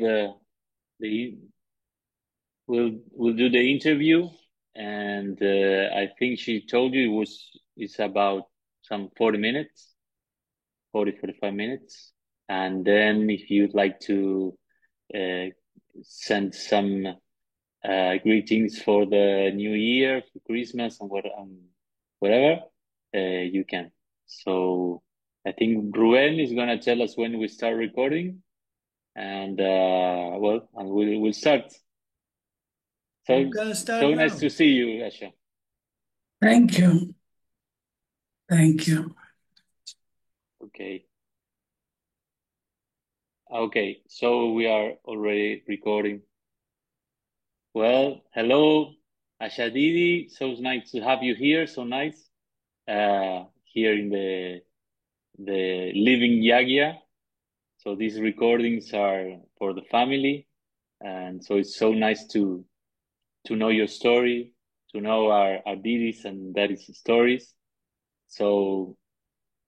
the we'll do the interview, and I think she told you it's about some 40 minutes, 45 minutes. And then if you'd like to uh, send some greetings for the new year, for Christmas, and whatever, you can. So I think Ruben is gonna tell us when we start recording, and and we'll start. I'm So gonna start so nice now. to see you, Asha. Thank you. Thank you. Okay. Okay, so we are already recording. Well, hello, Asha Didi. So nice to have you here. So nice. Here in the living Yagia. So these recordings are for the family, and so it's so nice to know your story, to know our Didis and daddies stories. So,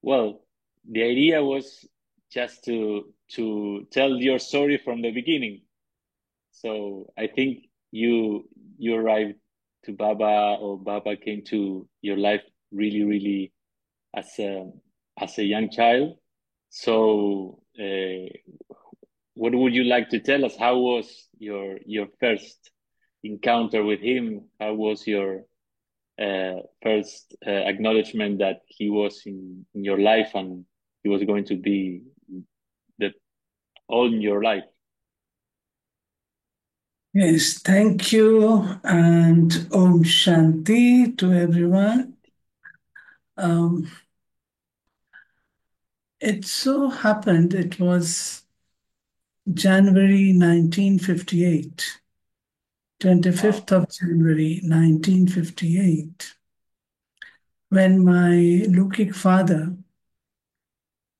well, the idea was just to tell your story from the beginning. So I think you arrived to Baba, or Baba came to your life really as a young child. So what would you like to tell us? How was your first encounter with him? How was your first acknowledgement that he was in your life and he was going to be the all in your life? Yes, thank you. And Om Shanti to everyone. Um, it so happened it was January 1958, Wow. 25th of January 1958, when my Lukic father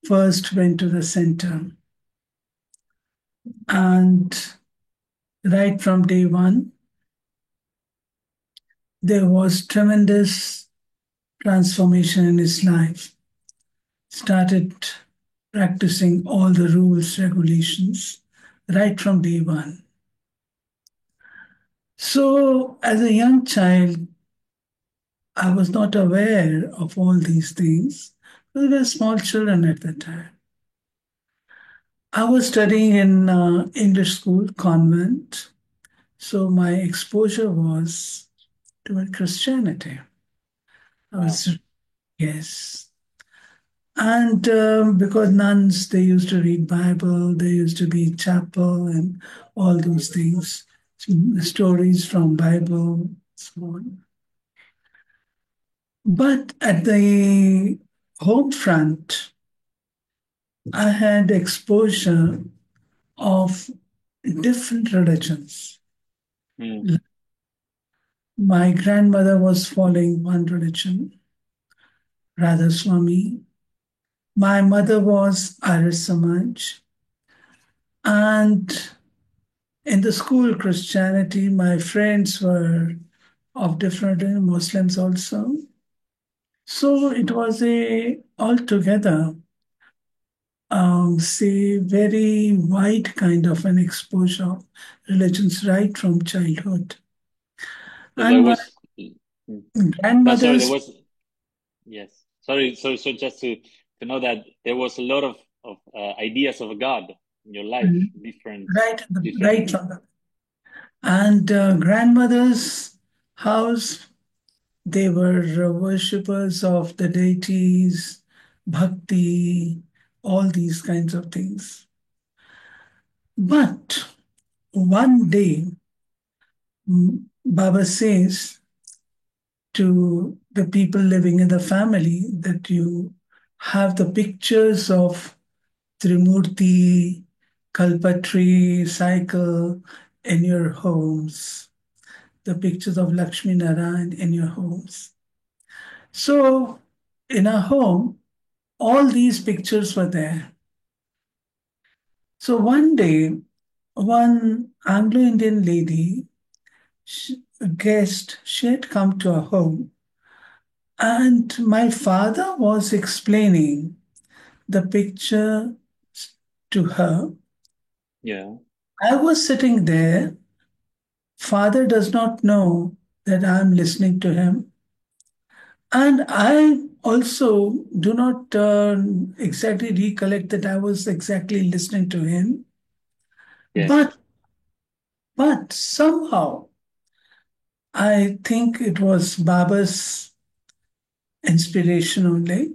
first went to the center. And right from day one, there was tremendous transformation in his life. Started practicing all the rules, regulations right from day one. So, as a young child, I was not aware of all these things. We were small children at that time. I was studying in English school, convent. So, my exposure was toward Christianity. I Wow. was, yes. And because nuns, they used to read Bible, they used to be chapel and all those things, stories from Bible, so on. But at the home front, I had exposure of different religions. Mm. My grandmother was following one religion, Radha Swami. My mother was Arya Samaj. And in the school Christianity, my friends were of different Muslims also. So it was a altogether, say, very wide kind of an exposure of religions right from childhood. So there And my was. Mm. No, sorry, there grandmother's was. Yes. Sorry. So just to know that there was a lot of ideas of God in your life, different, right, different. right from the and grandmother's house, they were worshippers of the deities, bhakti, all these kinds of things. But one day, Baba says to the people living in the family that you have the pictures of Trimurti, Kalpatri, cycle in your homes, the pictures of Lakshmi Narayan in your homes. So, in our home, all these pictures were there. So, one day, one Anglo Indian lady, a guest, she had come to our home, and my father was explaining the picture to her. Yeah. I was sitting there. Father does not know that I'm listening to him. And I also do not exactly recollect that I was exactly listening to him. Yes. But somehow I think it was Baba's inspiration only.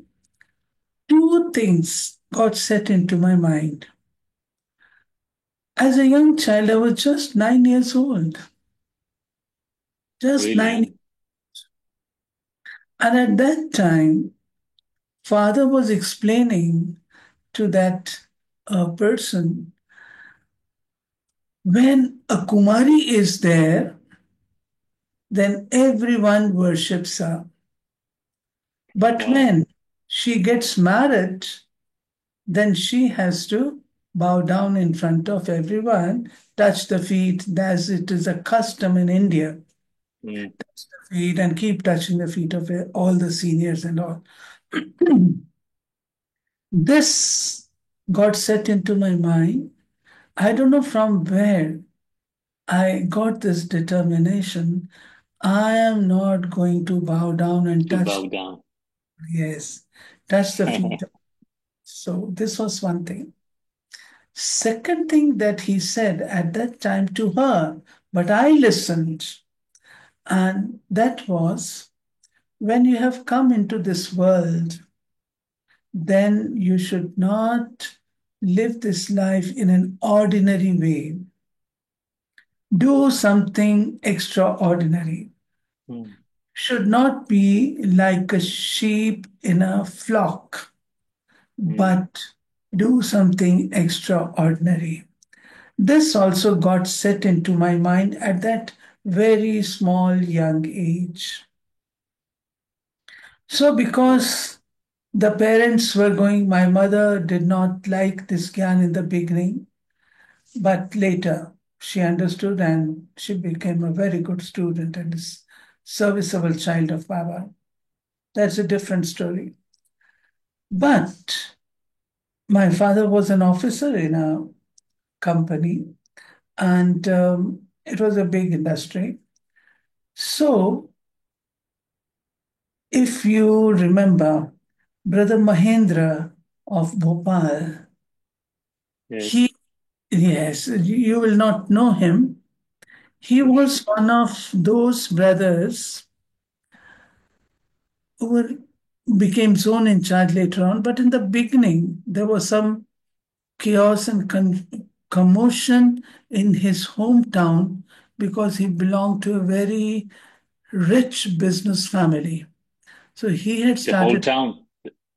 Two things got set into my mind. As a young child, I was just 9 years old. Just nine. Really? And at that time, father was explaining to that person, when a Kumari is there, then everyone worships her. But Wow. when she gets married, then she has to bow down in front of everyone, touch the feet, as it is a custom in India, Mm. feet and keep touching the feet of all the seniors and all. This got set into my mind. I don't know from where I got this determination. I am not going to bow down and To touch, bow down. yes, touch the feet. So this was one thing. Second thing that he said at that time to her, but I listened, and that was, when you have come into this world, then you should not live this life in an ordinary way. Do something extraordinary. Mm. Should not be like a sheep in a flock, Mm. but do something extraordinary. This also got set into my mind at that very small young age. So, Wow. because the parents were going, my mother did not like this Gyan in the beginning, but later she understood and she became a very good student and is serviceable child of Baba. That's a different story. But my father was an officer in a company, and it was a big industry. So, if you remember, Brother Mahendra of Bhopal, Yes. he, yes, you will not know him. He was one of those brothers who became zone in charge later on. But in the beginning, there was some chaos and commotion in his hometown because he belonged to a very rich business family. So he had The whole started, town.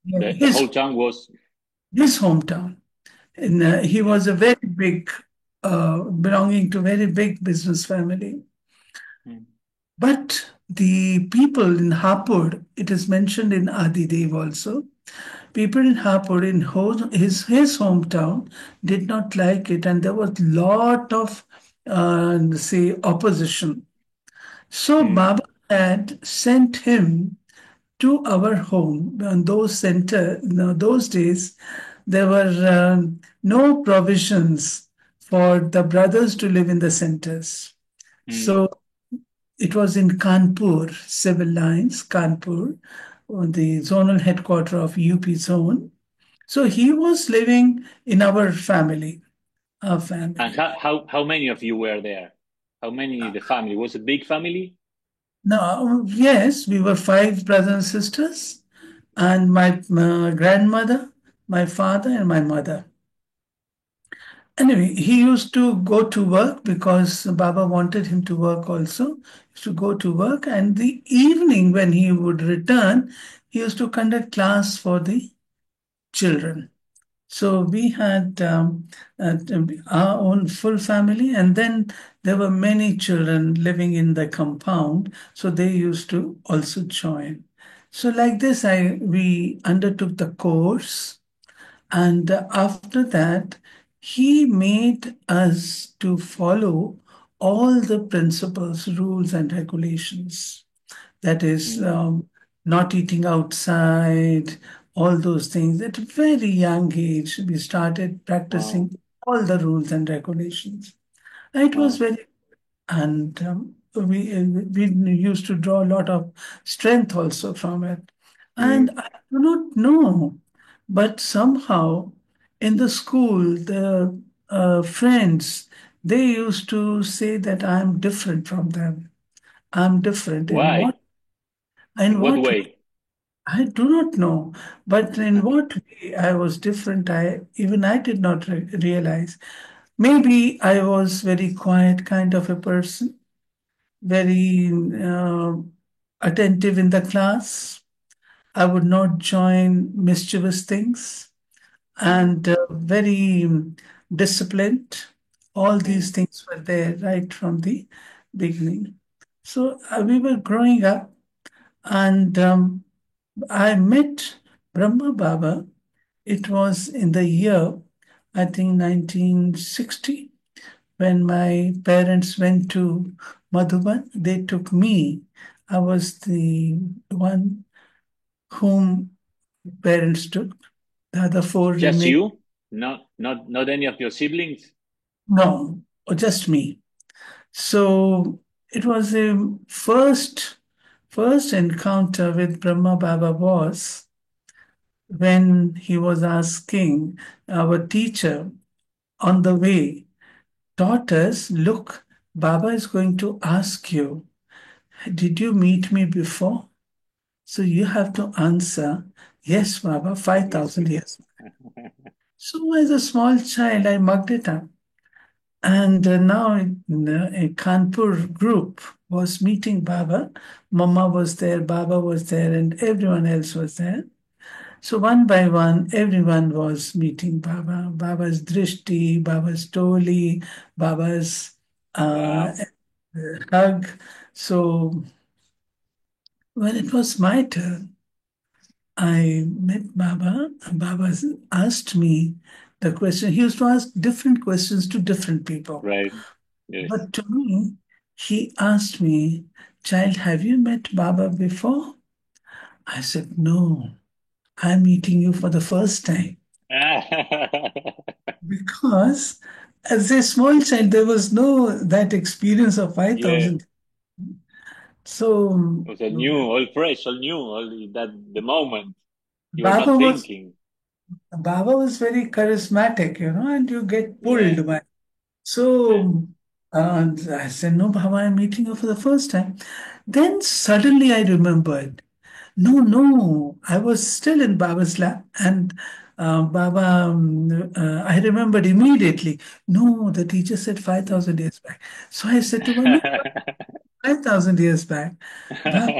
yeah, The whole town was. his hometown. And he Yeah. was a very big, belonging to a very big business family. Mm. But the people in Hapur, it is mentioned in Adidev also, people in Hapur, in his hometown, did not like it, and there was lot of, say, opposition. So Mm. Baba had sent him to our home. In those days, there were no provisions for the brothers to live in the centers. Mm. So it was in Kanpur, civil lines, Kanpur, the zonal headquarter of UP zone. So he was living in our family, our And family. how many of you were there? How many the family? Was it a big family? Now, yes, we were five brothers and sisters, and my grandmother, my father, and my mother. Anyway, he used to go to work because Baba wanted him to work also. He used to go to work, and the evening when he would return, he used to conduct class for the children. So we had our own full family, and then there were many children living in the compound, so they used to also join. So like this, I we undertook the course, and after that, he made us to follow all the principles, rules, and regulations. That is, Mm. not eating outside, all those things. At a very young age, we started Wow. practicing. all the rules and regulations. It was Wow. very, and we used to draw a lot of strength also from it. And Mm. I do not know, but somehow in the school, the friends, they used to say that I'm different from them. I'm different. Why? In In what what way? I do not know, but in what way I was different, I did not realize. Maybe I was very quiet kind of a person, very attentive in the class. I would not join mischievous things Mm. and very disciplined. All Mm. these things were there right from the beginning. So we were growing up, and I met Brahma Baba. It was in the year, I think, 1960, when my parents went to Madhuban. They took me. I was the one whom parents took. The other four Just remained. you? Not any of your siblings? No, just me. So it was a first encounter with Brahma Baba was when he was asking our teacher on the way, taught us, look, Baba is going to ask you, did you meet me before? So you have to answer, yes, Baba, Yes. 5,000 years. So as a small child, I mugged it up. And now a Kanpur group was meeting Baba. Mama was there, Baba was there, and everyone else was there. So one by one, everyone was meeting Baba. Baba's Drishti, Baba's Toli, Baba's uh, Wow. hug. So when it was my turn, I met Baba, and Baba asked me the question. He used to ask different questions to different people. Right. Yes. But to me, he asked me, child, have you met Baba before? I said, no, I'm meeting you for the first time. Because as a small child, there was no that experience of Yeah. 5,000. So It was all new, all fresh, all new, all that the moment. You were Baba not was thinking. Baba was very charismatic, and you get Yeah. pulled by. Yeah. So I said, no, Baba, I'm meeting you for the first time. Then suddenly I remembered, no, no, I was still in Baba's lap. And Baba, I remembered immediately, no, the teacher said 5,000 years back. So I said to her, no, 5,000 years back. Baba,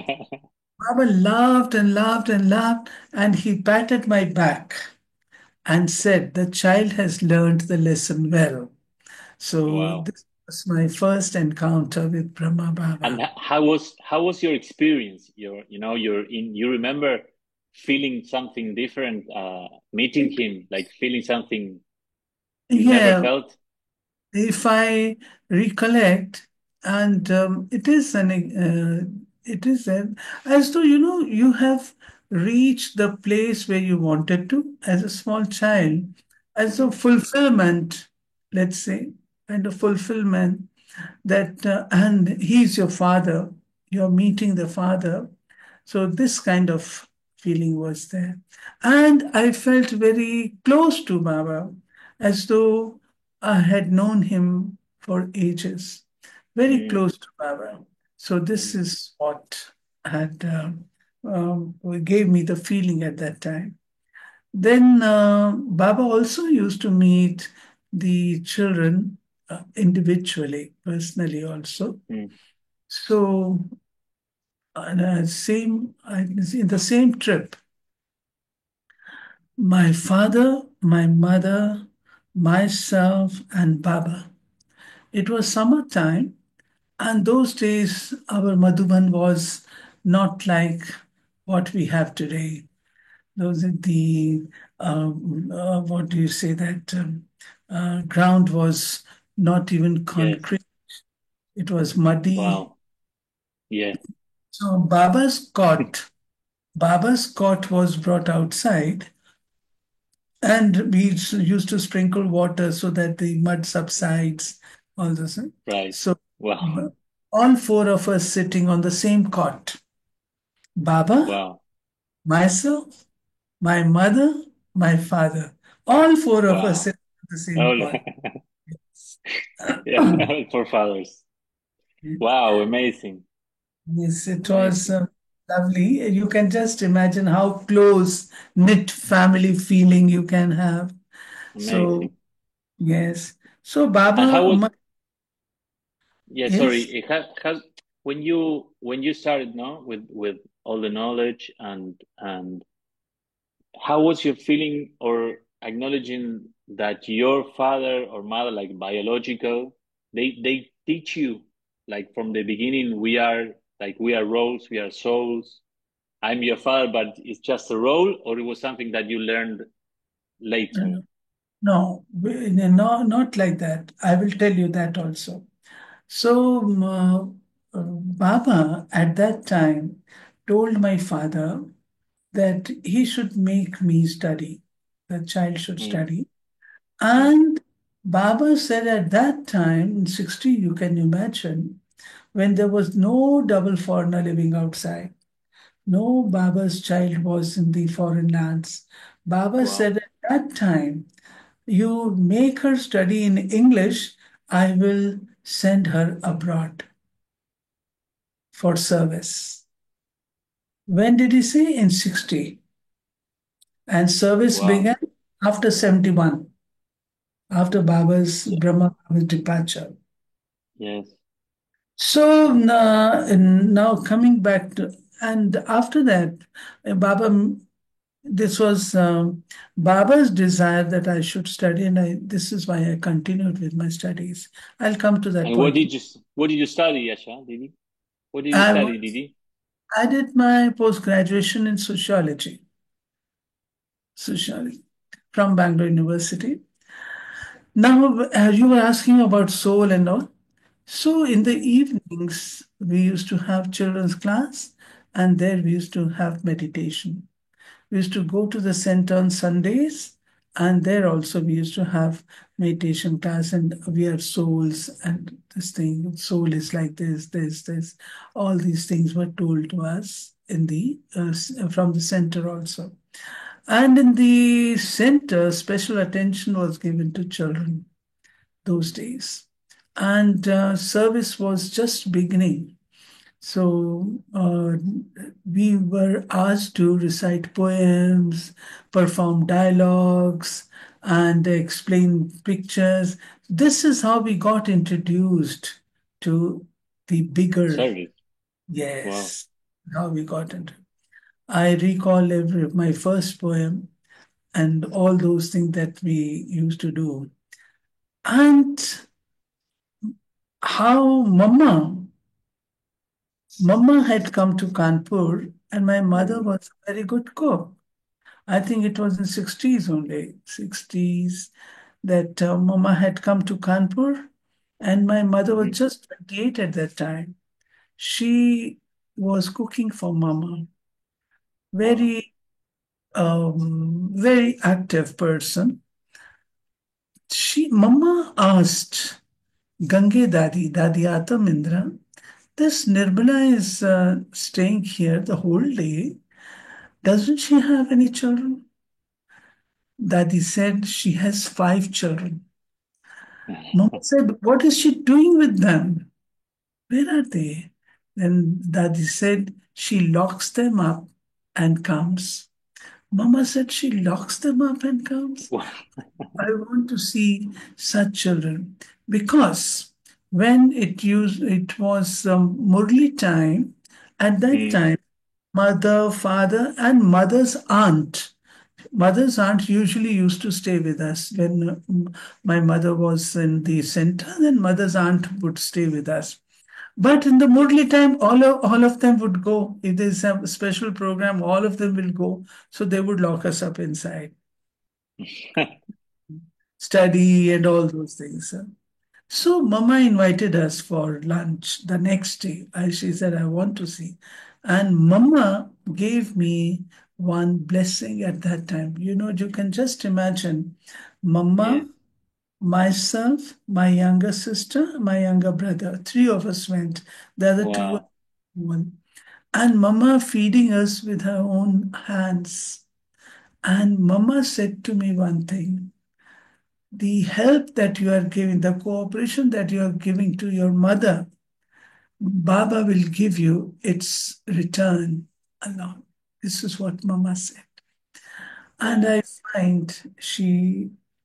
Baba laughed and laughed and laughed, and he patted my back and said, the child has learned the lesson well. So Wow. this was my first encounter with Brahma And Baba. how was your experience? You remember feeling something different, meeting him, like feeling something you never Yeah, felt? if I recollect, and it is as though you have reached the place where you wanted to as a small child, Mm. as a Mm. fulfillment, let's say, kind of fulfillment that, and he's your father, you're meeting the father. So this kind of feeling was there. And I felt very close to Baba, as though I had known him for ages, very Mm. close to Baba. So this Mm. is what had gave me the feeling at that time. Then Baba also used to meet the children individually, personally also. Mm. So, in the same trip, my father, my mother, myself, and Baba. It was summertime, and those days our Madhuban was not like what we have today. Those are the what do you say that ground was not even Yes. concrete; it was muddy. Wow. Yeah. So Baba's cot was brought outside, And we used to sprinkle water so that the mud subsides, all this. Right. So Wow. all four of us sitting on the same cot. Baba, Wow. myself, my mother, my father. All four of us Wow. sitting on the same Oh, cot. yeah. For fathers. Wow. Amazing. Yes, it was Amazing. lovely. You can just imagine how close knit family feeling you can have. So, Amazing. yes. So, And how Baba, was, yeah, sorry. yes. It has when you started, no, with all the knowledge and how was your feeling or acknowledging that your father or mother, like biological, they teach you like from the beginning, we are roles, we are souls. I'm your father, but it's just a role, or it was something that you learned later? No, no, not like that. I will tell you that also. So, Baba at that time told my father that he should make me study. The child should Mm, study. mm. And Baba said at that time, in 60, you can imagine, when there was no double foreigner living outside, no Baba's child was in the foreign lands. Baba Wow. said at that time, you make her study in English, I will send her abroad for service. When did he say? In 60. And service Wow. began after 71, after Baba's So, Brahma Baba's departure. yes. So now coming back to, and after that, Baba, this was Baba's desire that I should study, and this is why I continued with my studies. I'll come to that And point. what did you study, Yasha, Didi? What did you I study, was Didi? I did my post graduation in sociology from Bangalore University. Now, you were asking about soul and all. So, in the Mm, evenings, we used to have children's class, and there we used to have meditation. We used to go to the center on Sundays, and there also we used to have meditation class, and we are souls, and this thing, soul is like this. All these things were told to us in the from the center also. And in the center, special attention was given to children those days. And service was just beginning. So we were asked to recite poems, perform dialogues, and explain pictures. This is how we got introduced to the bigger, service. Wow. yes, how we got into. I recall my first poem and all those things that we used to do. And how Mama had come to Kanpur, and my mother Mm, was a very good cook. I think it was in 60s only, 60s, that Mama had come to Kanpur, and my mother was mhm. just 28 at that time. She was cooking for Mama. Wow. Very, very active person. Mama asked Gange Dadi Atam Indra, this Nirmala is staying here the whole day. Doesn't she have any children? Dadi said she has 5 children. Mama said, what is she doing with them? Where are they? Then Dadi said, she locks them up and comes. Mama said, she locks them up and comes. Wow. I want to see such children because when it was Murli time, at that Mm, time, mother, father, and mother's aunt usually used to stay with us. When my mother was in the center, then mother's aunt would stay with us. But in the Murli time, all of them would go. If there's a special program, all of them will go. So they would lock us up inside, study and all those things. So Mama invited us for lunch the next day. She said, I want to see. And Mama gave me one blessing at that time. You can just imagine Mama, Yes. myself, my younger sister, my younger brother. Three of us went. The other two were Wow. one. And Mama feeding us with her own hands. And Mama said to me one thing: the help that you are giving, the cooperation that you are giving to your mother, Baba will give you its return alone. This is what Mama said. And Wow.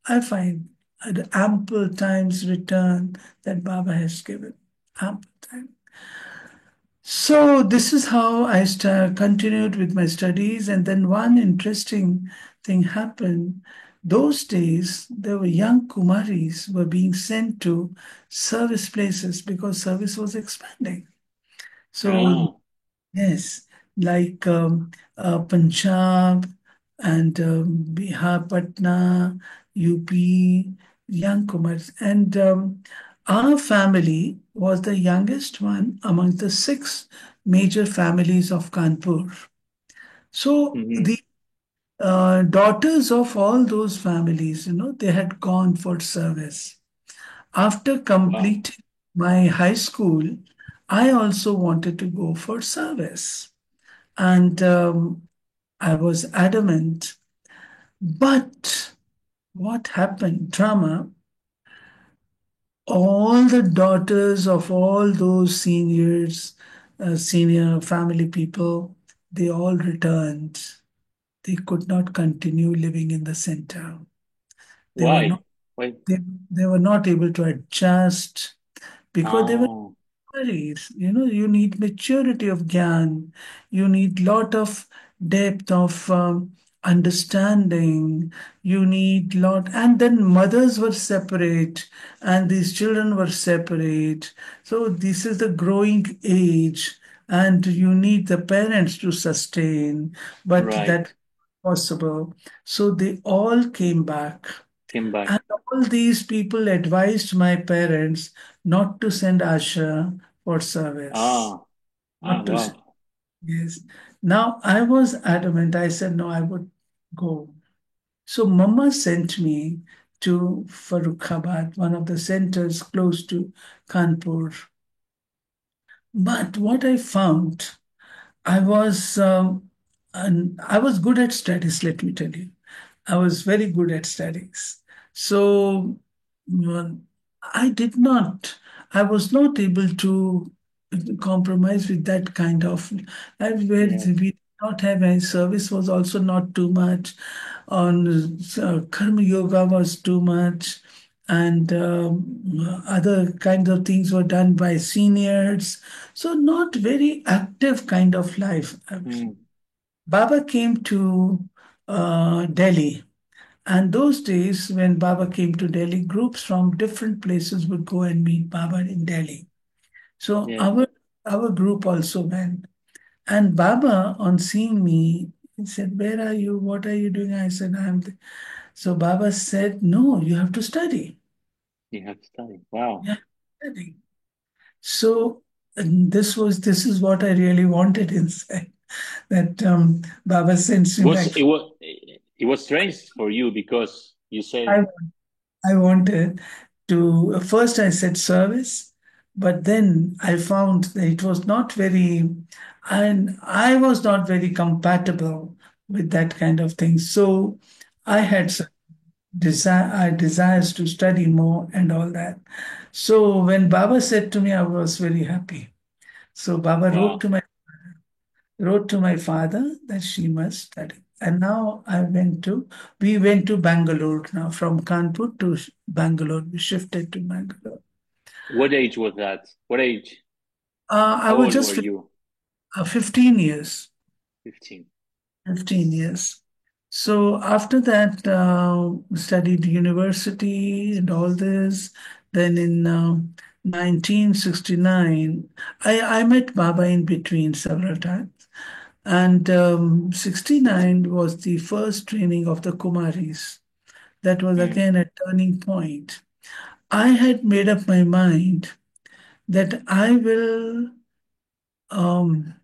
I find an ample times return that Baba has given. Ample time. So this is how I continued with my studies. And then one interesting thing happened. Those days, there were young Kumaris were being sent to service places because service was expanding. So Oh. yes, like Punjab and Bihar, Patna, UP, young Kumars. And our family was the youngest one among the six major families of Kanpur. So Mm-hmm. the daughters of all those families, they had gone for service. After Wow. completing my high school, I also wanted to go for service. And I was adamant. But what happened? Drama. All the daughters of all those senior family people, they all returned. They could not continue living in the center. They were Why? not. Why? They were not able to adjust because they were Oh. worries. You need maturity of gyan. You need lot of depth of understanding. You need lot, and then mothers were separate, and these children were separate. So this is the growing age, and you need the parents to sustain, but Right. that possible. So they all came back. Came back. And all these people advised my parents not to send Asha for service. Ah. Ah. Not to send. Wow. Yes. Now I was adamant. I said, no, I would go. So Mama sent me to Farrukhabad, one of the centers close to Kanpur. But what I found, I was and I was good at studies, let me tell you. I was very good at studies. So mm, I did not, I was not able to compromise with that kind of, where we Yes. did not have any service was also not too much. On Karma Yoga was too much. And other kinds of things were done by seniors. So not very active kind of life. Mm. Baba came to Delhi, and those days when Baba came to Delhi, groups from different places would go and meet Baba in Delhi. So Yes. our group also went. And Baba, on seeing me, he said, "Where are you? What are you doing?" I said, So Baba said, "No, you have to study. You have studied. Wow. You have to study." So and this is what I really wanted inside. That Baba sends me back. It was strange for you because you said I I wanted to, first I said service, but then I found that it was not very, and I was not very compatible with that kind of thing. So I had some desires to study more and all that. So when Baba said to me, I was very happy. So Baba wow. wrote to my father that she must study. And now we went to Bangalore now, from Kanpur to Bangalore. We shifted to Bangalore. What age was that? What age? I How was old just were you? 15 years, 15. 15 years. So after that, studied university and all this. Then in 1969, I met Baba in between several times. And 69 was the first training of the Kumaris. That was Mm. again a turning point. I had made up my mind that I will um,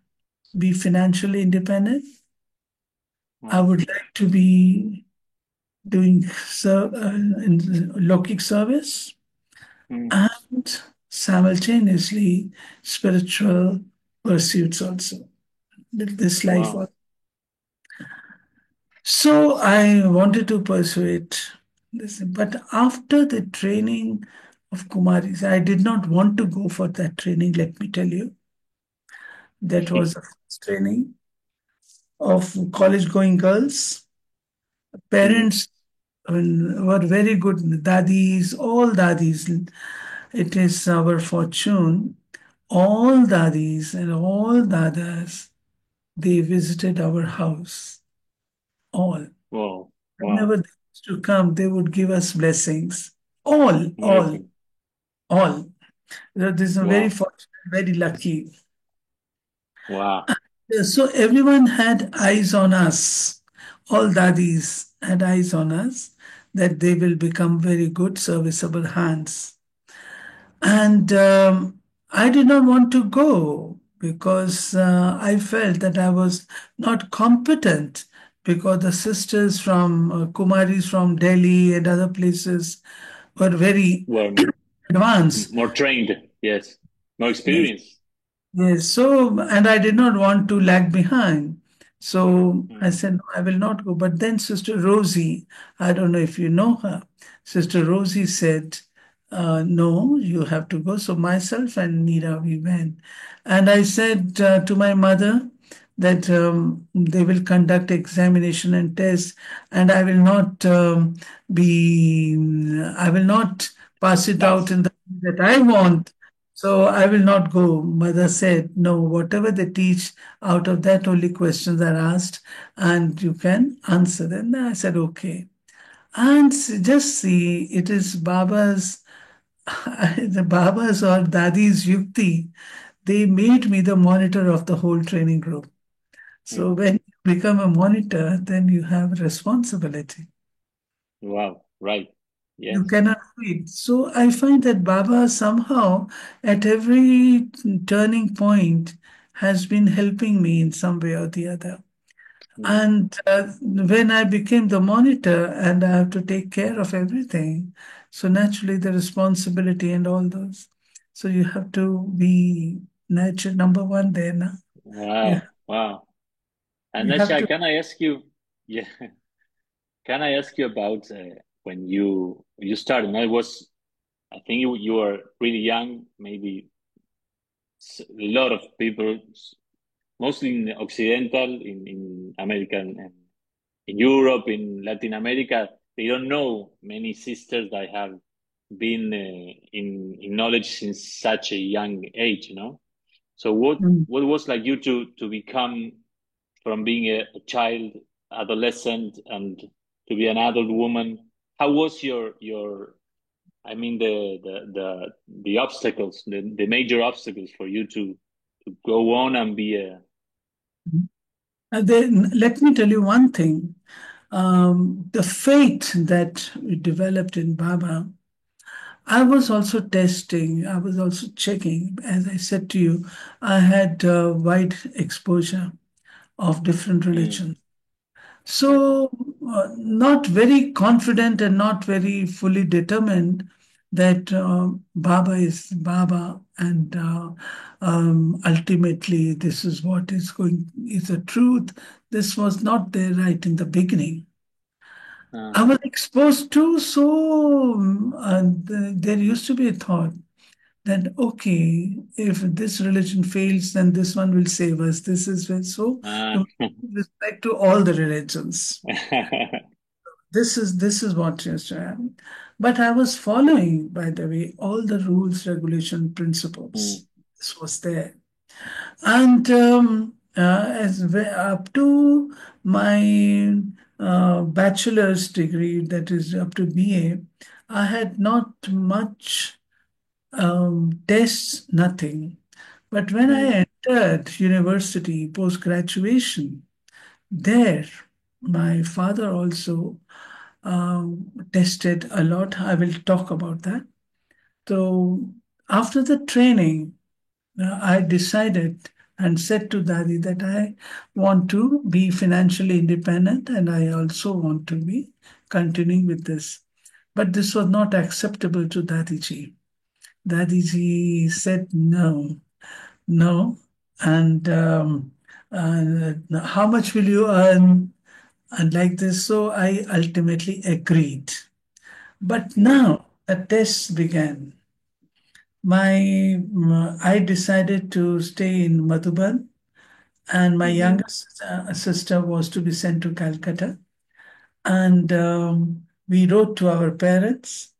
be financially independent I Wow. would like to be doing in Lokik service Mm. and simultaneously spiritual pursuits also. This life. Wow. So I wanted to pursue it. But after the training of Kumaris, I did not want to go for that training, let me tell you. That was the first training of college going girls. Mm. Parents were very good, dadis, all dadis. It is our fortune. All dadis and all dadas, they visited our house. All. Wow. Whenever Wow. they used to come, they would give us blessings. All, all, Amazing. all. This is a very Wow. fortunate, very lucky. Wow. So everyone had eyes on us. All daddies had eyes on us that they will become very good, serviceable hands. And I did not want to go because I felt that I was not competent because the sisters from Kumaris from Delhi and other places were very Were advanced. more trained. Yes. More Yes. experience. Yes, so, and I did not want to lag behind. So I Mm. said, no, I will not go. But then Sister Rosie, I don't know if you know her, Sister Rosie said, no, you have to go. So myself and Neera, we went. And I said to my mother that they will conduct examination and test, and I will not I will not pass it out Pass. in the way that I want. So I will not go. Mother said, no, whatever they teach, out of that only questions are asked and you can answer them. I said, okay. And just see, it is Baba's, the Baba's or Dadi's Yukti. They made me the monitor of the whole training group. Mm. So when you become a monitor, then you have responsibility. Wow. Right. You Yes. cannot quit. So I find that Baba somehow at every turning point has been helping me in some way or the other. Mm. And when I became the monitor and I have to take care of everything, so naturally the responsibility and all those. So you have to be nature number one there now. You, Wow. Wow. And you have Nasha, to. can I ask you? Yeah. Can I ask you about when you started? And I was, I think you were really young. Maybe a lot of people, mostly in Occidental, in American and in Europe, in Latin America, they don't know many sisters that have been in knowledge since such a young age. So Mm. what was like you to become from being a child, adolescent, and to be an adult woman? How was your I mean the obstacles, the major obstacles for you to go on and be a Then let me tell you one thing. The faith that we developed in Baba, I was also testing, I was also checking. As I said to you, I had wide exposure of different mm, religions. So, not very confident and not very fully determined that Baba is Baba and ultimately this is what is the truth. This was not there right in the beginning. uh, I was exposed to, so there used to be a thought that, okay, if this religion fails, then this one will save us. This is so, uh, with respect to all the religions. This is what used to happen. But I was following, by the way, all the rules, regulation, mm, principles. This was there. And up to my bachelor's degree, that is up to BA, I had not much tests, nothing. But when mm, I entered university post graduation, there my father also tested a lot. I will talk about that. So after the training, I decided and said to Dadi that I want to be financially independent and I also want to be continuing with this. But this was not acceptable to Dadiji. Dadiji said no, no. And how much will you earn? And like this, so I ultimately agreed. But mm, now the tests began. I decided to stay in Madhuban, and my mm, youngest sister was to be sent to Calcutta. And we wrote to our parents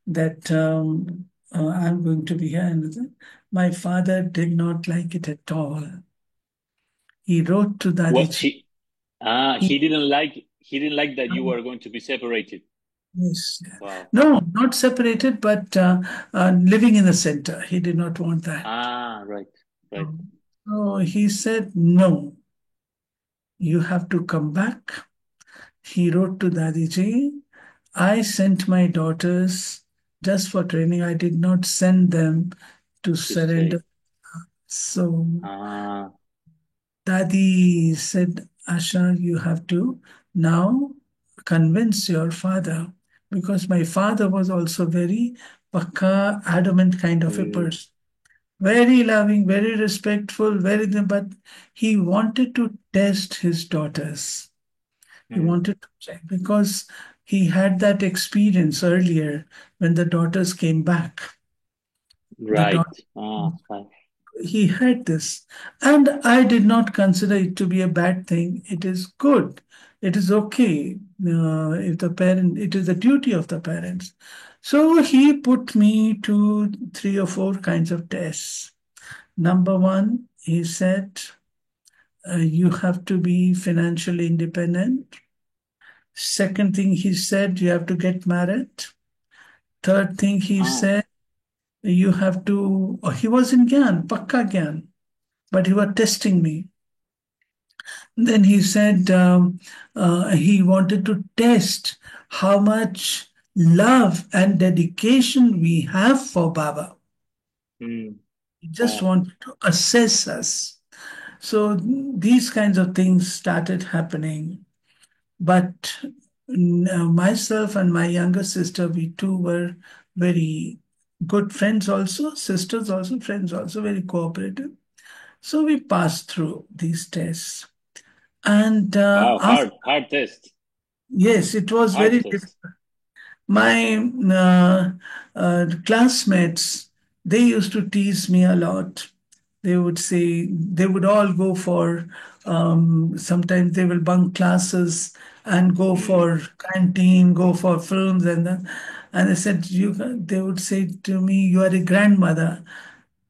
that I'm going to be here. And my father did not like it at all. He wrote to what Dadiji. he He, didn't like that you were going to be separated. yes, Wow. no, not separated, but living in the center. He did not want that. Right, right. So he said, no, you have to come back. He wrote to Dadiji, I sent my daughters just for training. I did not send them to To stay. surrender. So Ah, Dadi said, Asha, you have to now convince your father because my father was also very pakka, adamant kind of a mm, person. Very loving, very respectful, but he wanted to test his daughters. He mm, wanted to check because he had that experience earlier when the daughters came back. The right. daughter, Fine. he had this, and I did not consider it to be a bad thing. It is good. It is okay. If the parent, it is the duty of the parents. So he put me to three or four kinds of tests. Number one, he said, you have to be financially independent. Second thing he said, you have to get married. Third thing he Ah, said, you have to, he was in Gyan, Pakka Gyan, but he was testing me. Then he said he wanted to test how much love and dedication we have for Baba. mm, He just wow. wanted to assess us. So these kinds of things started happening. But myself and my younger sister, we two were very good friends also, sisters also, friends also, very cooperative. So we passed through these tests. And Wow, after, hard test. yes, it was Hard very test. difficult. My classmates, they used to tease me a lot. They would say they would all go for, sometimes they will bunk classes and go Mm. for canteen, go for films, and they said, they would say to me, you are a grandmother.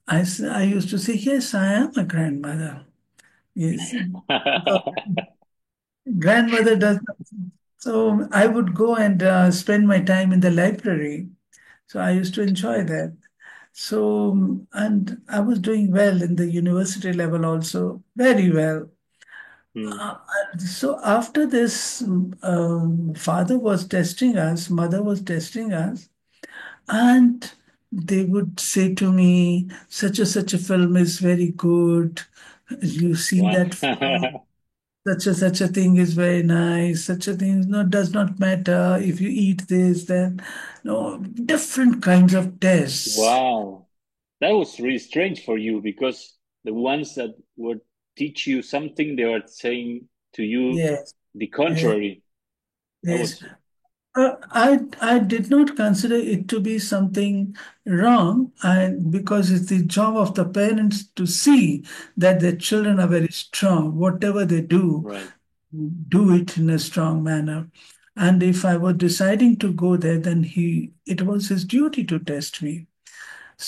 I used to say, yes, I am a grandmother. Yes. Grandmother does not. So I would go and spend my time in the library. So I used to enjoy that. So, and I was doing well in the university level also, very well. Mm. Uh, so after this, father was testing us, mother was testing us, and they would say to me, such a film is very good. You see Wow. that film, such a thing is very nice. Such a thing does not matter if you eat this, then no different kinds of tests. Wow. That was really strange for you because the ones that would teach you something, they were saying to you Yes, the yes, contrary. That yes. was, I did not consider it to be something wrong, and because it's the job of the parents to see that their children are very strong. Whatever they right. do it in a strong manner. And if I was deciding to go there, then it was his duty to test me.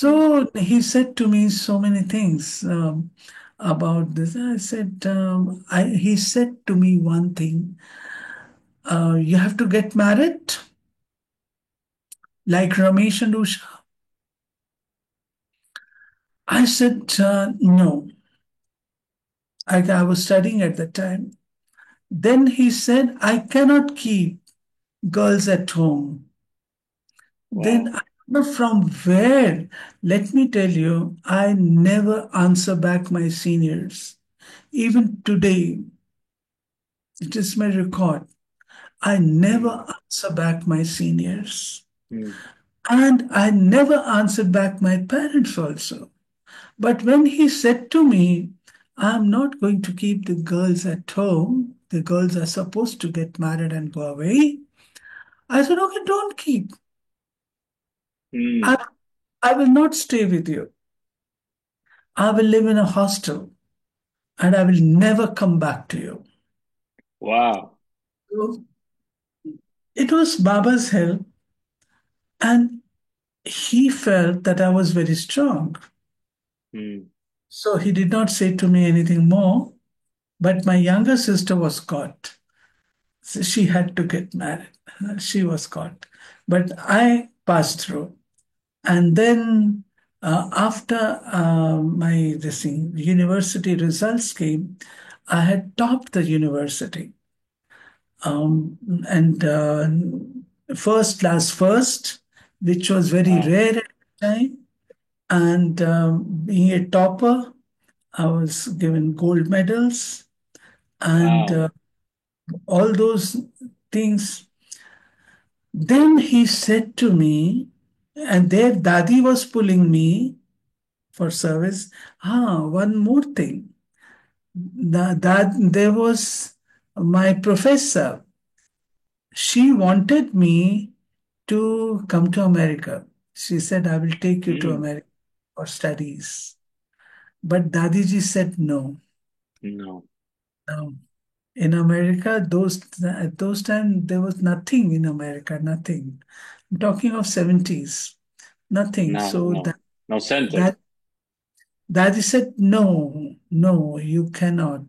Mm. So he said to me so many things about this. I said, he said to me one thing, you have to get married like Ramesh and Usha. I said, no. I was studying at the time. Then he said, I cannot keep girls at home. Then Wow. But from where? Let me tell you, I never answer back my seniors. Even today, it is my record. I Mm, never answer back my seniors. mm, And I never answered back my parents also. But when he said to me, I'm not going to keep the girls at home, the girls are supposed to get married and go away. I said, okay, don't keep. mm. I, I will not stay with you. I will live in a hostel and I will never come back to you. Wow. So it was Baba's help, and he felt that I was very strong. Mm, So he did not say to me anything more. But my younger sister was caught. So she had to get married. She was caught. But I passed through. And then after my this thing, university results came, I had topped the university. Um, and first class first, which was very wow. rare at the time. And being a topper, I was given gold medals and Wow. all those things. Then he said to me, and their dadi was pulling me for service. One more thing. That there was my professor. She wanted me to come to America. She said, I will take you to Mm, America for studies. But Dadiji said no. no. No. In America, at those times there was nothing in America, nothing. I'm talking of 70s, nothing. No, So no. No center. that Daddy said, no, no, you cannot.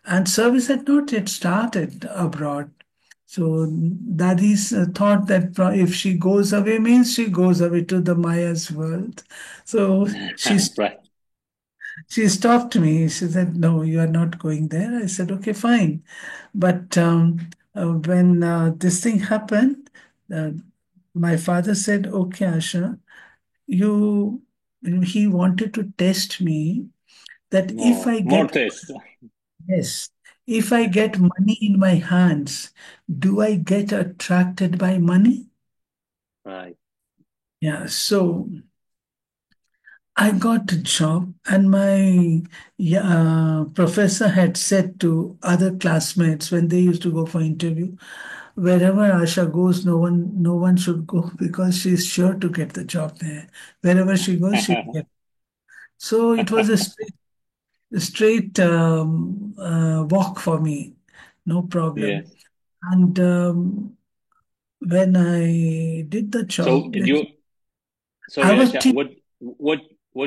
And service had not yet started abroad. So Daddy's thought that if she goes away means she goes away to the Maya's world. So she Right. she stopped me. She said, no, you are not going there. I said, okay, fine. But when this thing happened, uh, my father said, okay, Asha, you, he wanted to test me that if I More get, test. yes, if I get money in my hands, do I get attracted by money? Right. Yeah, so I got a job, and my professor had said to other classmates when they used to go for interview, wherever Asha goes, no one should go because she's sure to get the job there. Wherever she goes, she will get. So it was a straight walk for me, no problem. Yes. And when I did the So job, did you, I sorry, was Asha, te- what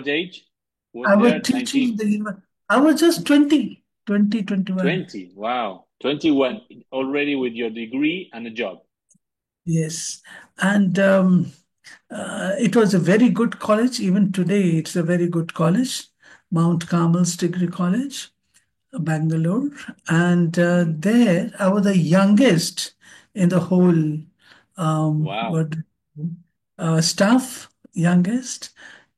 age was I was there? teaching 19? the I was just 20, 20, 21. 20. Wow. 21 already with your degree and a job. Yes, and it was a very good college. Even today, it's a very good college, Mount Carmel's Degree College, Bangalore. And Mm. there, I was the youngest in the whole Wow. what staff, youngest.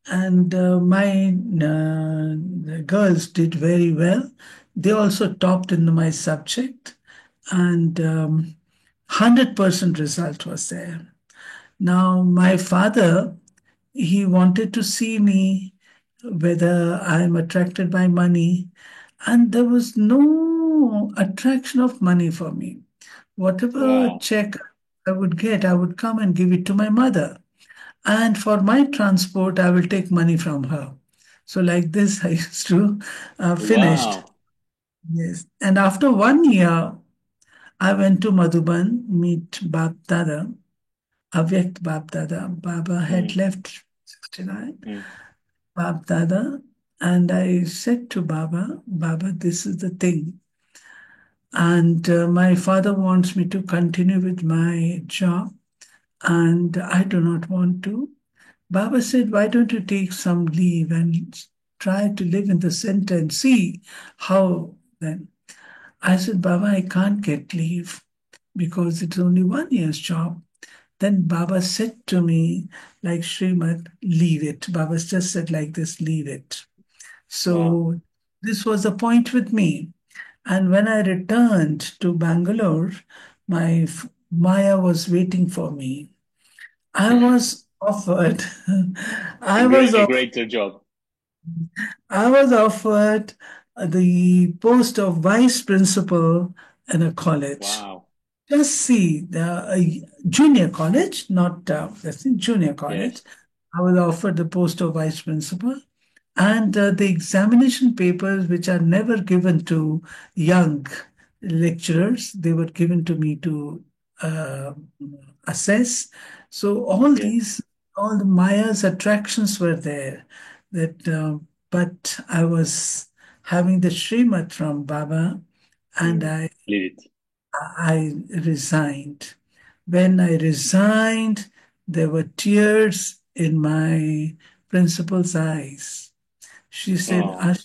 And my the girls did very well. They also topped in my subject, and 100% result was there. Now, my father, he wanted to see me whether I'm attracted by money, and there was no attraction of money for me. Whatever Wow. check I would get, I would come and give it to my mother. And for my transport, I will take money from her. So, like this, I used to finished. Wow. Yes. And after 1 year, I went to Madhuban meet Bab Dada, Avyakt Bab Dada. Baba had Mm, left 69. mm. Bab Dada. And I said to Baba, Baba, this is the thing. And my father wants me to continue with my job, and I do not want to. Baba said, why don't you take some leave and try to live in the center and see how then? I said, Baba, I can't get leave because it's only 1 year's job. Then Baba said to me, like Srimad, leave it. Baba just said like this, leave it. Wow. So this was the point with me. And when I returned to Bangalore, Maya was waiting for me. I was offered, A I was great, a off, greater job. I was offered the post of vice principal in a college. Wow. Just see the junior college, not that's in junior college. Yes. I was offered the post of vice principal, and the examination papers, which are never given to young lecturers, they were given to me to uh, assess. So Yes. all the Maya's attractions were there. That, but I was having the Srimad from Baba, and Mm. Leave it. I resigned. When I resigned, there were tears in my principal's eyes. She said, Oh.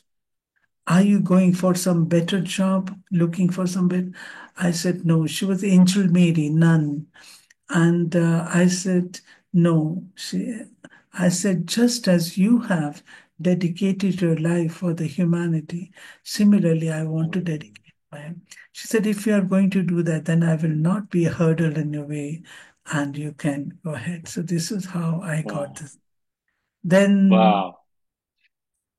Are you going for some better job? Looking for some better? I said, no. She was Angel Mary, nun. And I said, no. I said, just as you have dedicated your life for the humanity, similarly, I want to Mm. dedicate mine. She said, if you are going to do that, then I will not be a hurdle in your way and you can go ahead. So this is how I got Wow. this. Then, Wow.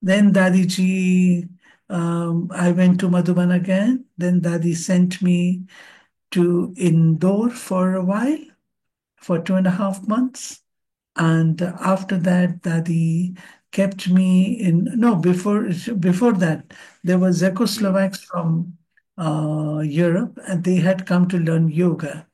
then Dadiji, I went to Madhuban again. Then Dadi sent me to Indore for a while, for 2.5 months. And after that, Dadi kept me in. No, before that, there were Mm. Czechoslovaks from Europe, and they had come to learn yoga.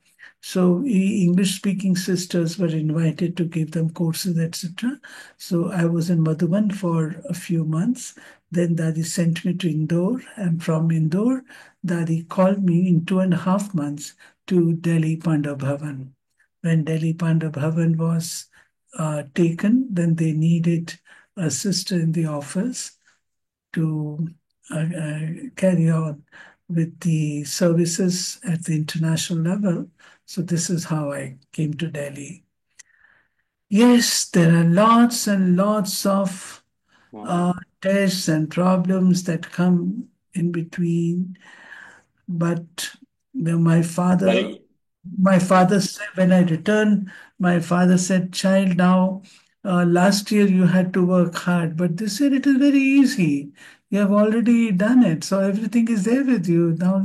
So English-speaking sisters were invited to give them courses, etc. So I was in Madhuban for a few months. Then Dadi sent me to Indore, and from Indore, Dadi called me in 2.5 months to Delhi Pandav Bhavan. When Delhi Pandav Bhavan was taken, then they needed a sister in the office to carry on with the services at the international level. So this is how I came to Delhi. Yes, there are lots and lots of Wow. tests and problems that come in between. But my But father, it, my yeah. father said, when I returned, my father said, child, now last year you had to work hard, but this year it is very easy. You have already done it, so everything is there with you now.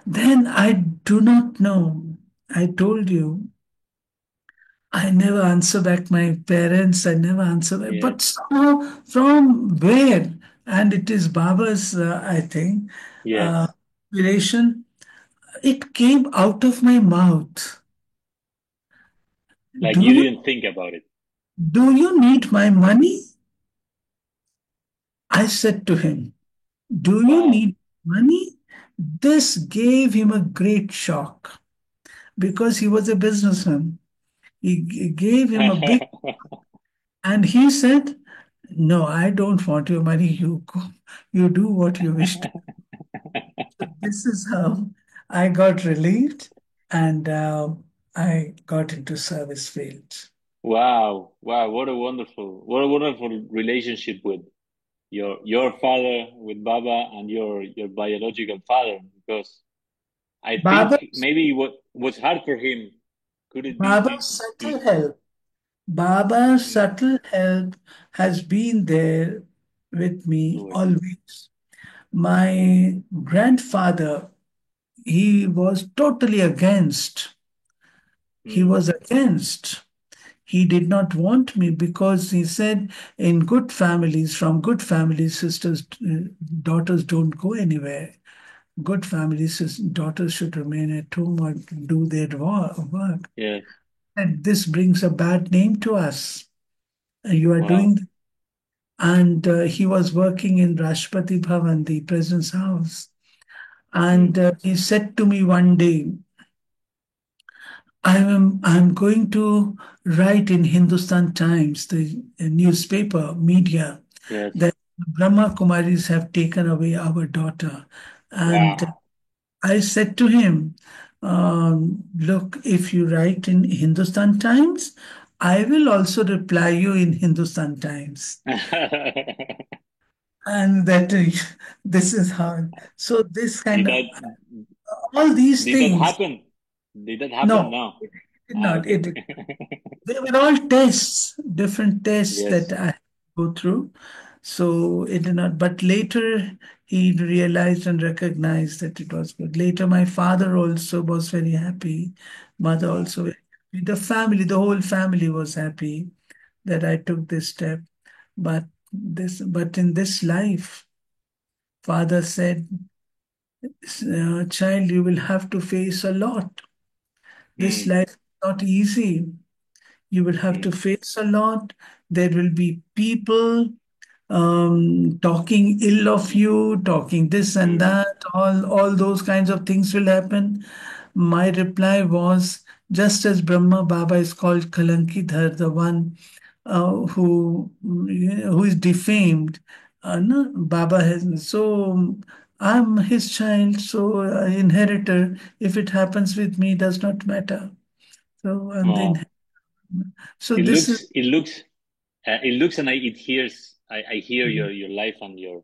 Then I do not know. I told you, I never answer back my parents. I never answer back, Yes. but somehow from where? And it is Baba's, I think, uh, Yes. relation. It came out of my mouth. Like Do you you didn't think about it. do you need my money? I said to him, do you Wow. need money? This gave him a great shock because he was a businessman. It gave him a big, and he said, no, I don't want your money. You go, you do what you wish to. So this is how I got relieved and I got into service field. Wow. Wow. What a wonderful relationship with your father, with Baba, and your biological father. Because I think Baba, maybe what was hard for him could it be Baba's subtle he help. Baba's mm, subtle help has been there with me good. always. My grandfather, he was totally against. He Mm, was against. He did not want me because he said, in good families, from good families, daughters don't go anywhere. Good families, daughters should remain at home or do their work. yes. And this brings a bad name to us. You are Wow. doing, and he was working in Rashtrapati Bhavan, the president's house. And Mm, he said to me one day, I'm going to write in Hindustan Times, the newspaper media, yes. that Brahma Kumaris have taken away our daughter. And Wow. I said to him, look, if you write in Hindustan Times, I will also reply you in Hindustan Times. And that this is hard. So this Did kind of that all these did that things. happen? Did that happen? No, No. it did Ah, not. okay. It They were all tests, different tests that Yes. I go through. So it did not. But later he realized and recognized that it was good. Later, my father also was very happy. Mother Yeah. also very happy. The family, the whole family was happy that I took this step. But in this life, father said, child, you will have to face a lot. This Mm, life is not easy. You will have to mm, face a lot. There will be people talking ill of you, talking this and mm, that. All those kinds of things will happen. My reply was, just as Brahma Baba is called Kalankidhar, the one who is defamed. No, Baba has so. I'm his child, so inheritor. If it happens with me, does not matter. So I'm the oh. inheritor. So It this is. looks, it looks, it looks, and it hears. I hear your life and your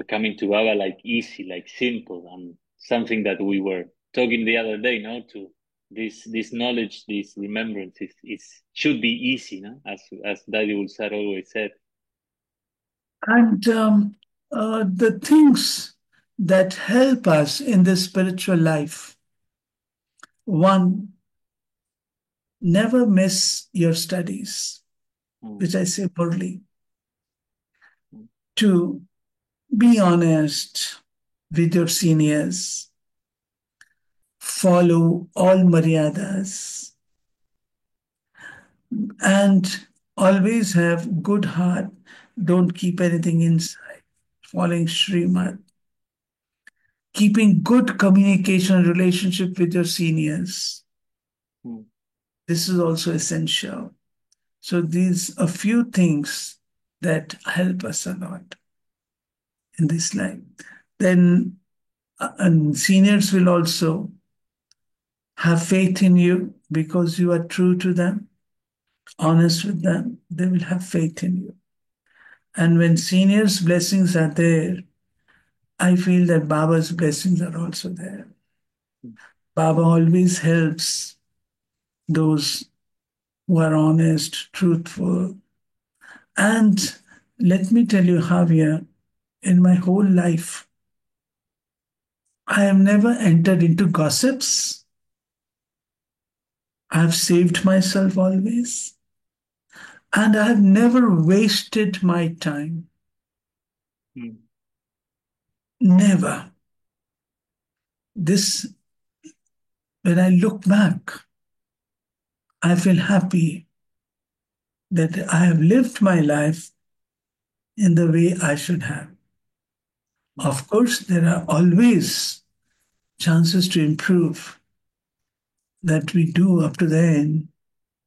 coming to Baba like easy, like simple, and something that we were talking the other day. No, to this knowledge, this remembrance is should be easy. No, as Daddy Ulsar always said. And the things that help us in this spiritual life, one, never miss your studies, Mm, which I say poorly. mm, Two, be honest with your seniors, follow all maryadas, and always have good heart. Don't keep anything inside. Following Srimad, keeping good communication relationship with your seniors. mm, This is also essential. So these a few things that help us a lot in this life. Then and seniors will also have faith in you because you are true to them, honest with them. They will have faith in you. And when seniors' blessings are there, I feel that Baba's blessings are also there. mm, Baba always helps those who are honest, truthful. And let me tell you, Javier, in my whole life, I have never entered into gossips. I have saved myself always. And I have never wasted my time. mm, Never. This, when I look back, I feel happy that I have lived my life in the way I should have. mm, Of course, there are always chances to improve that we do up to the end,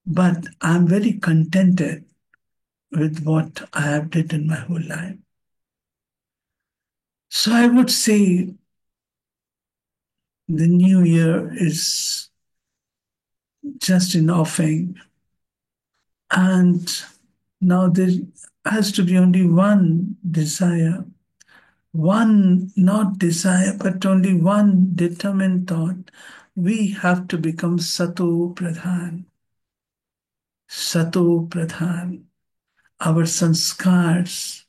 but I'm very contented with what I have did in my whole life. So I would say the new year is just in offing, and now there has to be only one desire, one not desire, but only one determined thought. We have to become Sato Pradhan. Sato Pradhan. Our sanskars,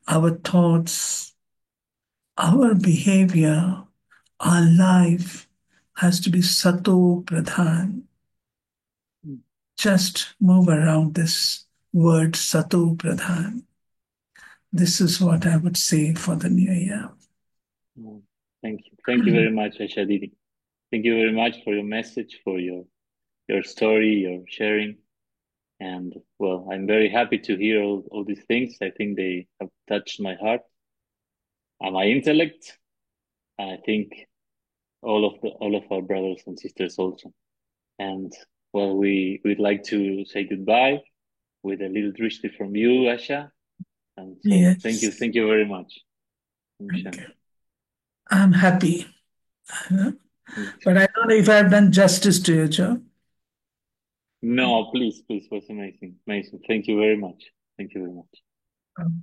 our thoughts, our behavior, our life has to be Sato Pradhan. mm, Just move around this word Sato Pradhan. This is what I would say for the new year. mm. Thank you. Thank you very much, Ashadidi. Thank you very much for your message, for your story, your sharing. And well, I'm very happy to hear all these things. I think they have touched my heart and my intellect. And I think all of our brothers and sisters also. And well, we'd like to say goodbye with a little drishti from you, Asha. And so Yes, thank you very much. thank you. I'm happy. But I don't know if I've done justice to your job. No, please, please, it was amazing, amazing. Thank you very much. Thank you very much.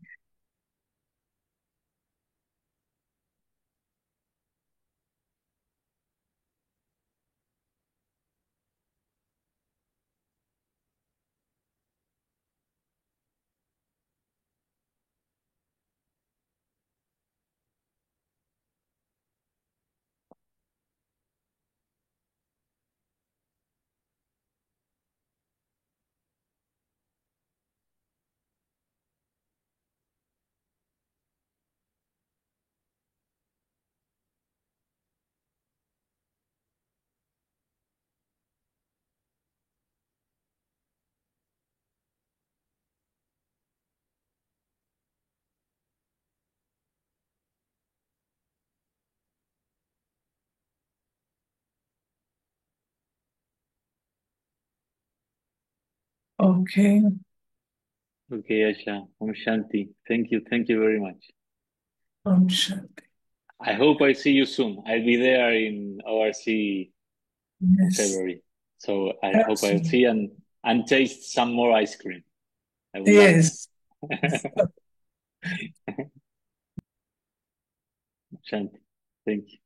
Okay. Okay, Asha, Om Shanti. Thank you very much. Shanti. I hope I see you soon. I'll be there in ORC in Yes. February. So I hope I'll Absolutely. see and taste some more ice cream. I would love Yes. that. Shanti. Thank you.